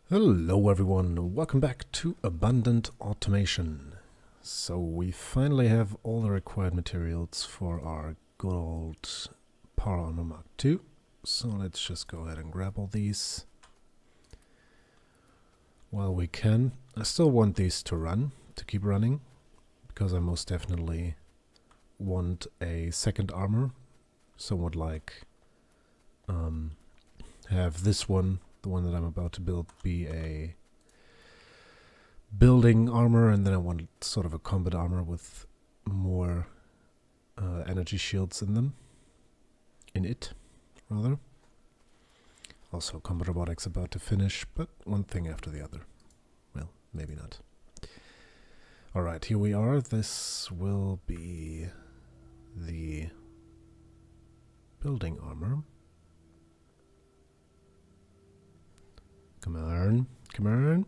Hello everyone, welcome back to Abundant Automation. So we finally have all the required materials for our good old Power Armor Mark II. So let's just go ahead and grab all these while we can. I still want these to keep running, because I most definitely want a second armor. So would like have this one, the one that I'm about to build, be a building armor, and then I want sort of a combat armor with more energy shields in it, rather. Also, combat robotics about to finish, but one thing after the other. Well, maybe not. Alright, here we are. This will be the building armor. Come on, come on.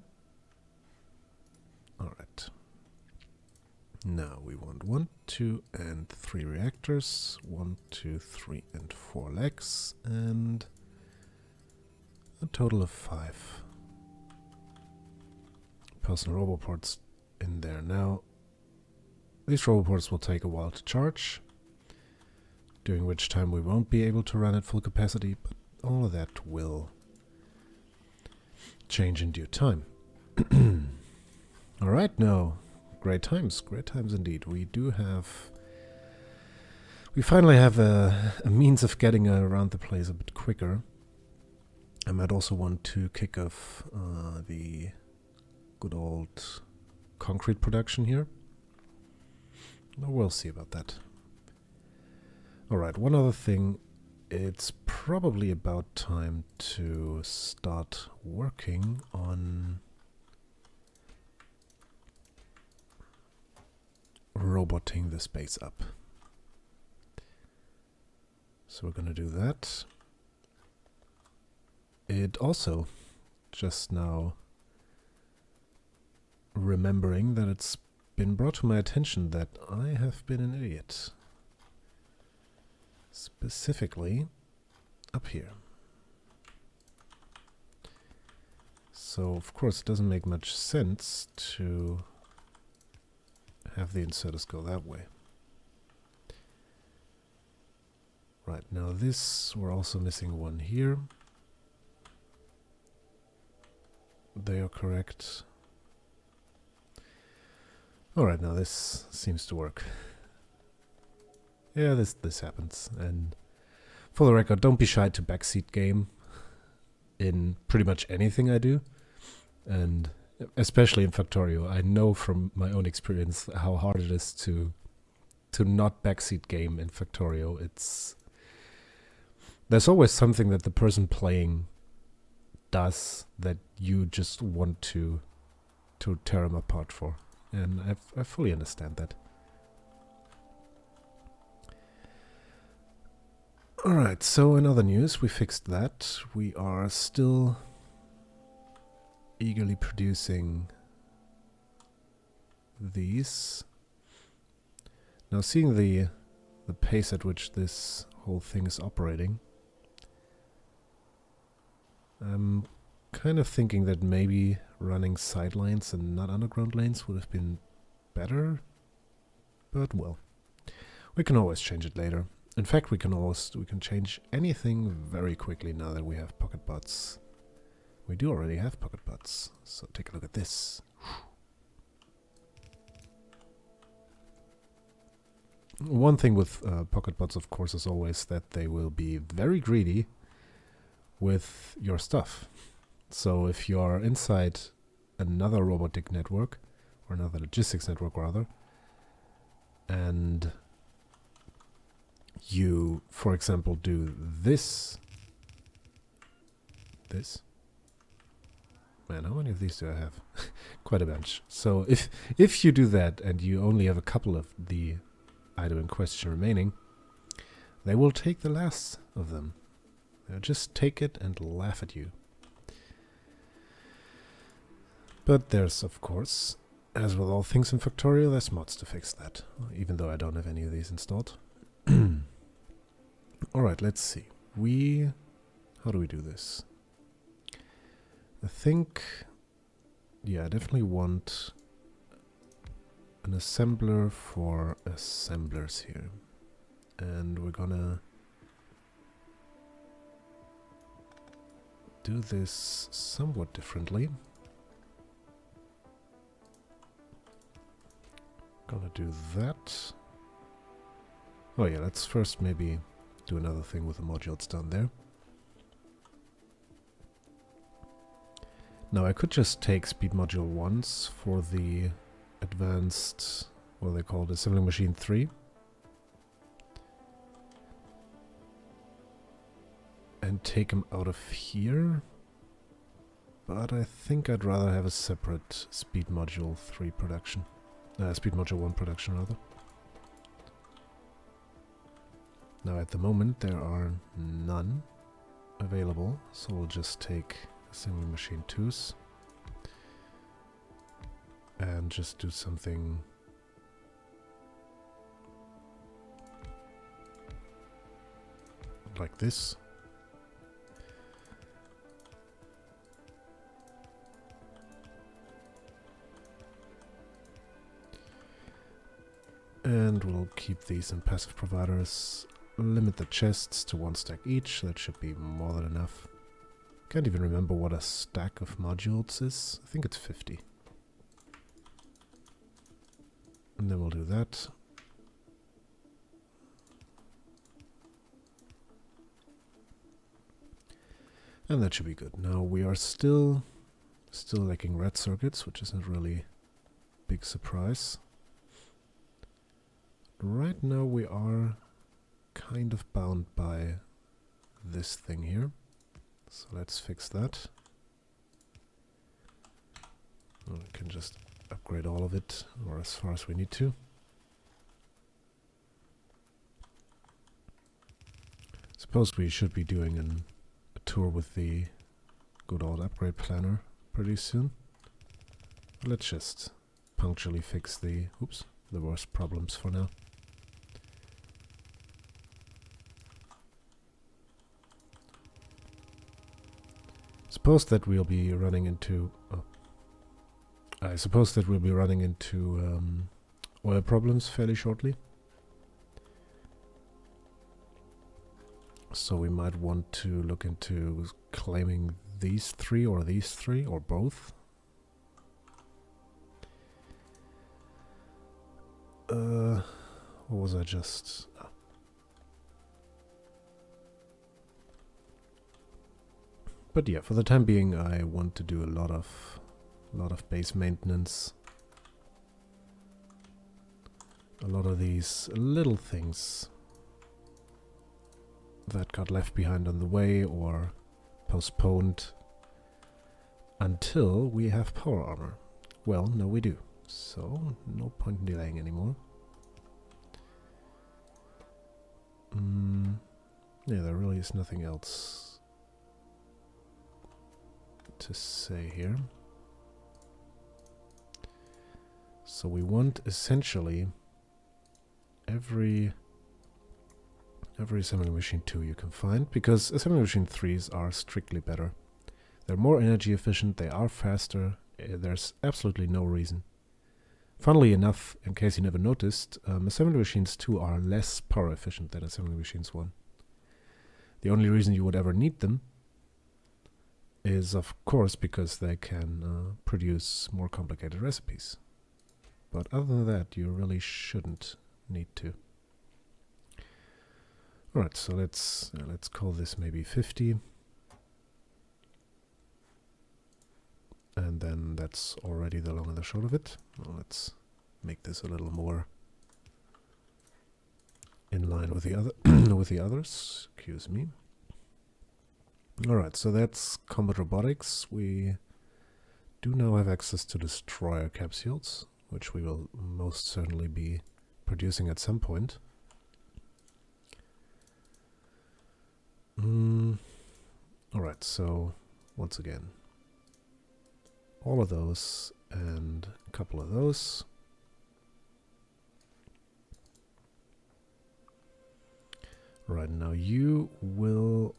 Alright. Now we want 1, 2, and 3 reactors. 1, 2, 3, and 4 legs. And a total of 5 personal roboports in there. Now, these roboports will take a while to charge, during which time we won't be able to run at full capacity, but all of that will change in due time. Alright, now, great times indeed. We finally have a means of getting around the place a bit quicker. I might also want to kick off the good old concrete production here. But we'll see about that. Alright, one other thing. It's probably about time to start working on roboting the space up. So we're going to do that. It also, just now remembering that it's been brought to my attention that I have been an idiot. Specifically up here. So of course it doesn't make much sense to have the inserters go that way. Right, now this, we're also missing one here. They are correct. Alright, now this seems to work. Yeah, this happens. And for the record, don't be shy to backseat game in pretty much anything I do. And especially in Factorio, I know from my own experience how hard it is to not backseat game in Factorio. There's always something that the person playing does that you just want to tear him apart for. And I fully understand that. Alright, so in other news, we fixed that. We are still eagerly producing these. Now, seeing the pace at which this whole thing is operating, I'm kind of thinking that maybe running sidelines and not underground lanes would have been better. But well, we can always change it later. In fact, we can change anything very quickly now that we have pocket bots. We do already have pocket bots, so take a look at this. One thing with pocket bots, of course, is always that they will be very greedy with your stuff. So if you are inside another robotic network, or another logistics network rather, and you, for example, do this. Man, how many of these do I have? Quite a bunch. So if you do that and you only have a couple of the item in question remaining, they will take the last of them. They'll just take it and laugh at you. But there's, of course, as with all things in Factorio, there's mods to fix that, even though I don't have any of these installed. Alright, let's see. How do we do this? I think, yeah, I definitely want an assembler for assemblers here. And we're gonna do this somewhat differently. Gonna do that. Oh yeah, let's first maybe do another thing with the modules down there. Now I could just take speed module 1s for the advanced, what they call it, assembly machine 3. And take them out of here. But I think I'd rather have a separate speed module 3 production. Speed module 1 production rather. Now at the moment there are none available, so we'll just take assembly machine 2s and just do something like this. And we'll keep these in passive providers. Limit the chests to 1 stack each. That should be more than enough. Can't even remember what a stack of modules is. I think it's 50. And then we'll do that. And that should be good. Now we are still lacking red circuits, which isn't really a big surprise. Right now we are kind of bound by this thing here. So let's fix that. We can just upgrade all of it, or as far as we need to. Suppose we should be doing a tour with the good old upgrade planner pretty soon. Let's just punctually fix the worst problems for now. Suppose that we'll be running into oil problems fairly shortly. So we might want to look into claiming these 3 or these 3 or both. What was I just... But yeah, for the time being, I want to do a lot of base maintenance. A lot of these little things that got left behind on the way or postponed until we have power armor. Well, no we do. So, no point in delaying anymore. Yeah, there really is nothing else to say here. So we want essentially every assembly machine 2 you can find, because assembly machine 3s are strictly better. They're more energy efficient, they are faster, there's absolutely no reason. Funnily enough, in case you never noticed, assembly machines 2 are less power efficient than assembly machines 1. The only reason you would ever need them is, of course, because they can produce more complicated recipes. But other than that, you really shouldn't need to. Alright, so let's call this maybe 50. And then that's already the long and the short of it. Well, let's make this a little more in line with the other with the others. Excuse me. Alright, so that's combat robotics. We do now have access to destroyer capsules, which we will most certainly be producing at some point. Alright, so once again, all of those and a couple of those. Right, now you will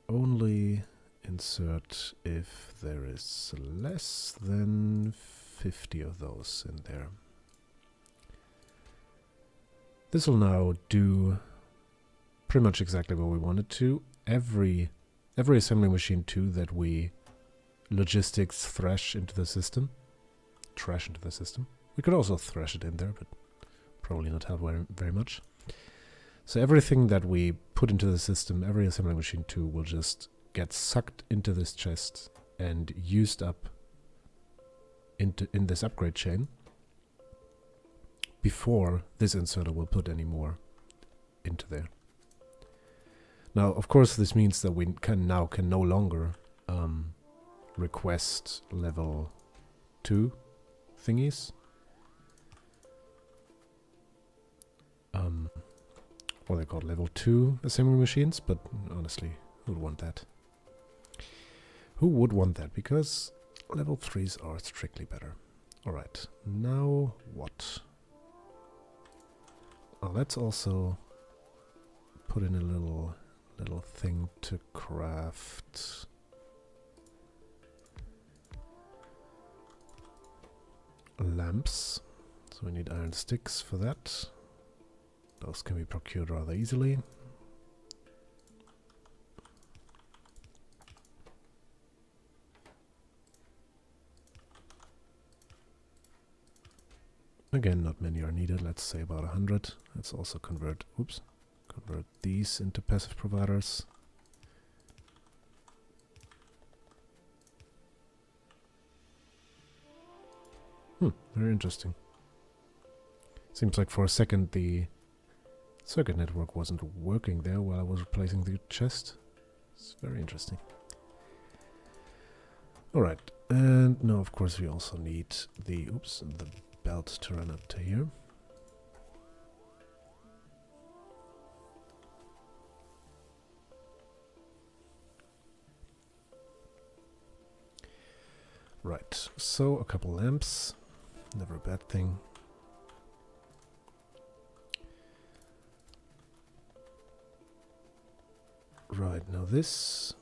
only insert if there is less than 50 of those in there. This will now do pretty much exactly what we wanted to. Every assembly machine too that we logistics trash into the system. We could also thrash it in there, but probably not help very much. So everything that we put into the system, every assembly machine too, will just get sucked into this chest and used up in this upgrade chain before this inserter will put any more into there. Now, of course, this means that we can no longer request level 2 thingies. What they call level 2 assembly machines, but honestly, who would want that? Who would want that? Because level 3s are strictly better. Alright, now what? Oh, let's also put in a little thing to craft lamps. So we need iron sticks for that. Those can be procured rather easily. Again, not many are needed. Let's say about 100. Let's also convert these into passive providers. Very interesting. Seems like for a second the circuit network wasn't working there while I was replacing the chest. It's very interesting. Alright, and now of course we also need the belt to run up to here. Right, so a couple lamps, never a bad thing. Right, now this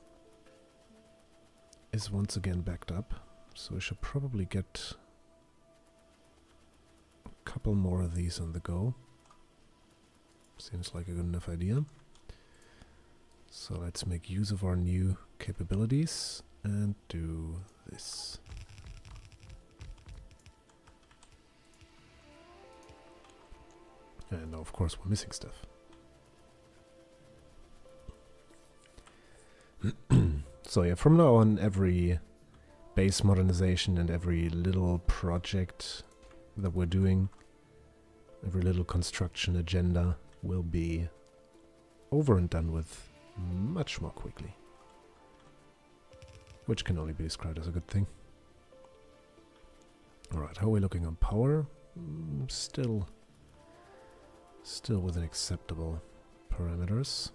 is once again backed up, so we should probably get a couple more of these on the go. Seems like a good enough idea. So let's make use of our new capabilities and do this. And now of course we're missing stuff. So yeah, from now on every base modernization and every little project that we're doing, every little construction agenda will be over and done with much more quickly. Which can only be described as a good thing. Alright, how are we looking on power? Still within acceptable parameters.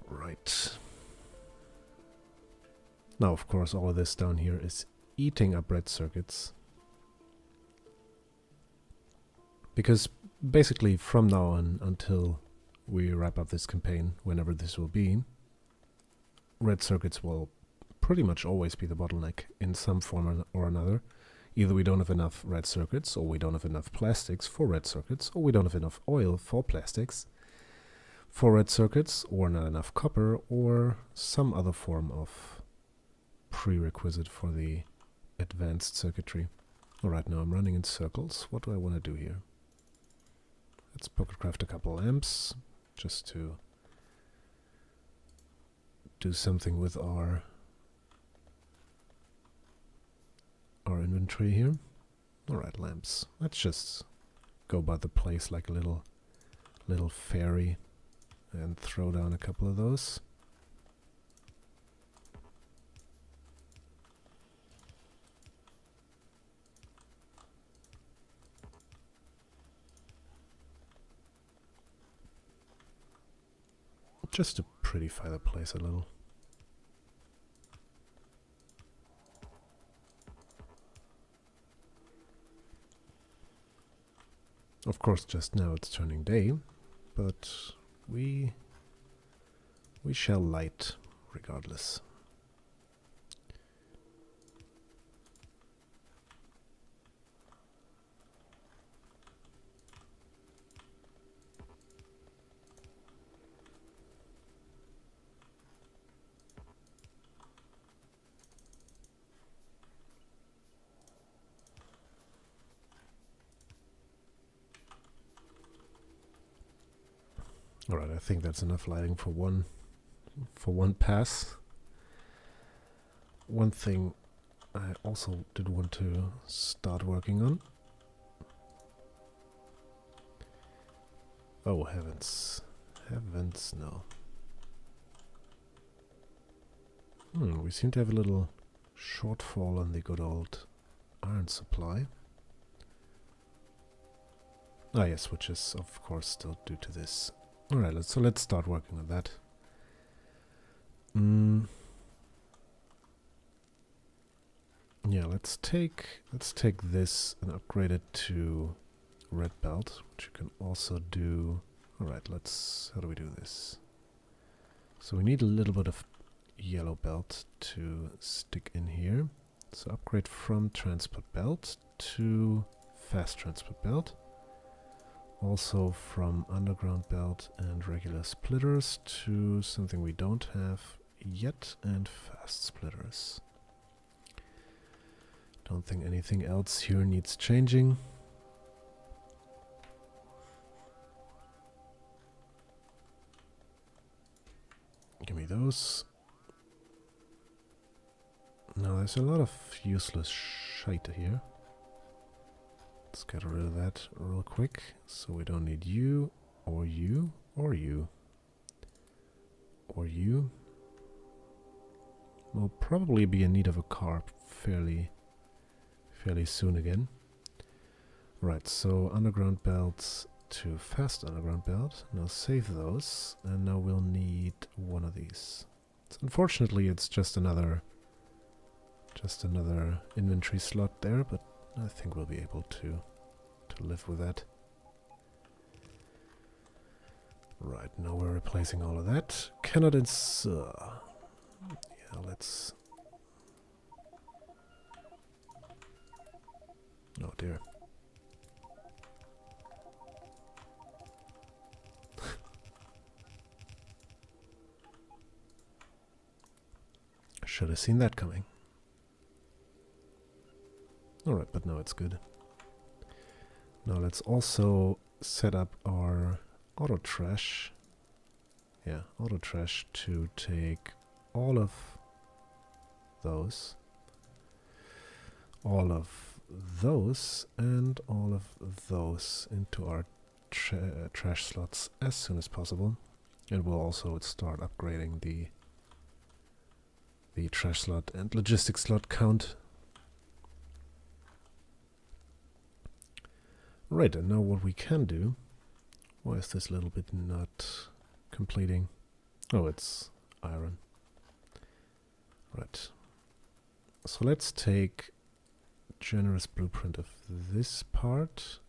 Right. Now, of course, all of this down here is eating up red circuits. Because basically from now on until we wrap up this campaign, whenever this will be, red circuits will pretty much always be the bottleneck in some form or another. Either we don't have enough red circuits, or we don't have enough plastics for red circuits, or we don't have enough oil for plastics for red circuits, or not enough copper, or some other form of prerequisite for the advanced circuitry. Alright, now I'm running in circles. What do I want to do here? Let's pocket craft a couple lamps, just to do something with our inventory here. Alright, lamps. Let's just go about the place like a little fairy and throw down a couple of those. Just to prettify the place a little. Of course, just now it's turning day, but we We shall light regardless. Alright, I think that's enough lighting for one pass. One thing I also did want to start working on. Oh heavens. Heavens, no. We seem to have a little shortfall on the good old iron supply. Ah yes, which is of course still due to this. Alright, let's start working on that. Yeah, let's take this and upgrade it to red belt, which you can also do. Alright, how do we do this? So we need a little bit of yellow belt to stick in here. So upgrade from transport belt to fast transport belt. Also from underground belt and regular splitters to something we don't have yet, and fast splitters. Don't think anything else here needs changing. Give me those. Now there's a lot of useless shite here. Let's get rid of that real quick, so we don't need you, or you, or you, or you. We'll probably be in need of a car fairly soon again. Right, so underground belts to fast underground belt. Now save those, and now we'll need one of these. So unfortunately, it's just another inventory slot there, but I think we'll be able to live with that. Right, now we're replacing all of that. Cannot insert. Yeah, let's. Oh dear. Should have seen that coming. Alright, but now it's good. Now let's also set up our auto trash. Yeah, auto trash to take all of those. All of those and all of those into our trash slots as soon as possible. And we'll also start upgrading the trash slot and logistics slot count. Right, and now what we can do... Why is this little bit not completing? Oh, it's iron. Right. So let's take generous blueprint of this part.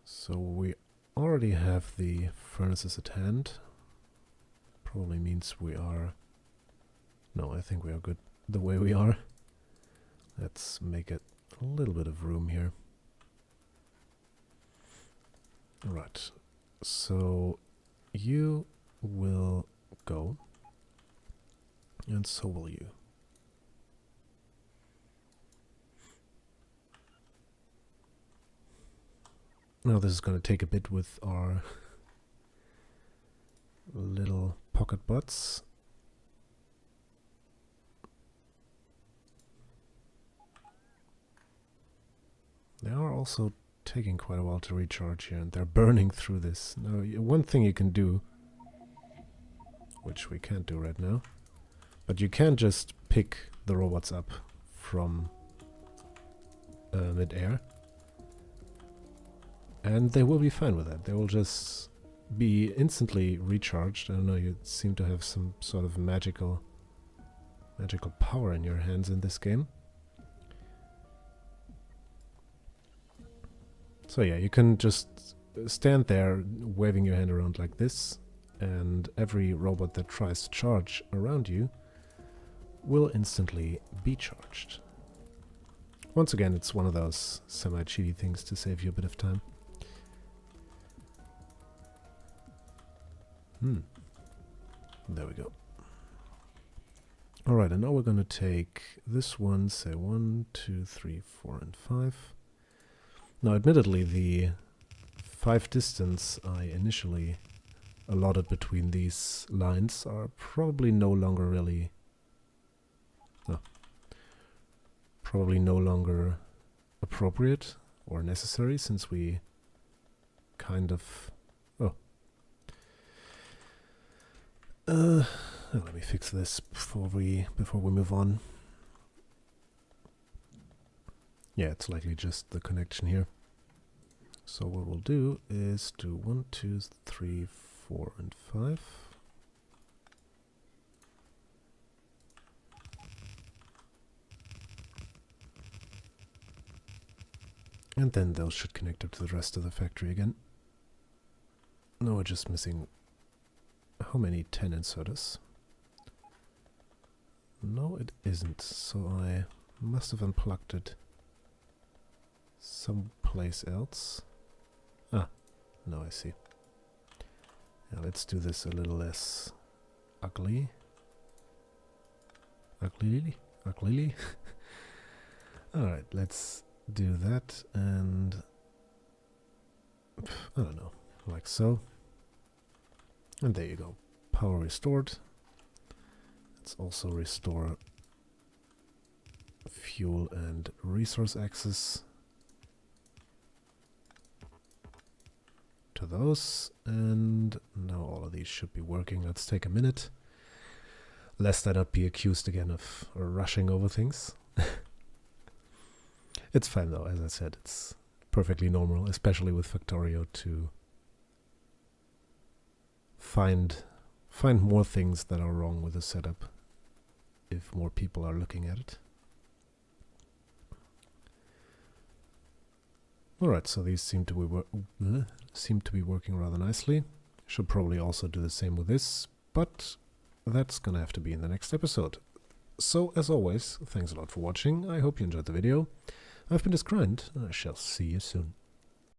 So we already have the furnaces at hand. Probably means we are... No, I think we are good the way we are. Let's make it a little bit of room here. Right. So you will go. And so will you. Now this is going to take a bit with our little pocket bots. They are also taking quite a while to recharge here, and they're burning through this. Now, one thing you can do, which we can't do right now, but you can just pick the robots up from mid-air, and they will be fine with that. They will just be instantly recharged. I don't know, you seem to have some sort of magical power in your hands in this game. So yeah, you can just stand there waving your hand around like this, and every robot that tries to charge around you will instantly be charged. Once again, it's one of those semi-cheaty things to save you a bit of time. There we go. Alright, and now we're going to take this one, say 1, 2, 3, 4, and 5. Now, admittedly, the 5 distance I initially allotted between these lines are probably no longer really... No. Probably no longer appropriate or necessary, since we kind of... let me fix this before we move on. Yeah, it's likely just the connection here. So what we'll do is do 1, 2, 3, 4, and 5. And then those should connect up to the rest of the factory again. Now we're just missing how many 10 inserters? No, it isn't. So I must have unplugged it someplace else. Ah, no, I see. Now let's do this a little less ugly. Ugly? Alright, let's do that, and I don't know, like so. And there you go. Power restored. Let's also restore fuel and resource access to those. And now all of these should be working. Let's take a minute, lest I not be accused again of rushing over things. It's fine though, as I said, it's perfectly normal, especially with Factorio, to find more things that are wrong with the setup if more people are looking at it. Alright, so these seem to be working rather nicely. Should probably also do the same with this, but that's gonna have to be in the next episode. So, as always, thanks a lot for watching. I hope you enjoyed the video. I've been Discrind, and I shall see you soon.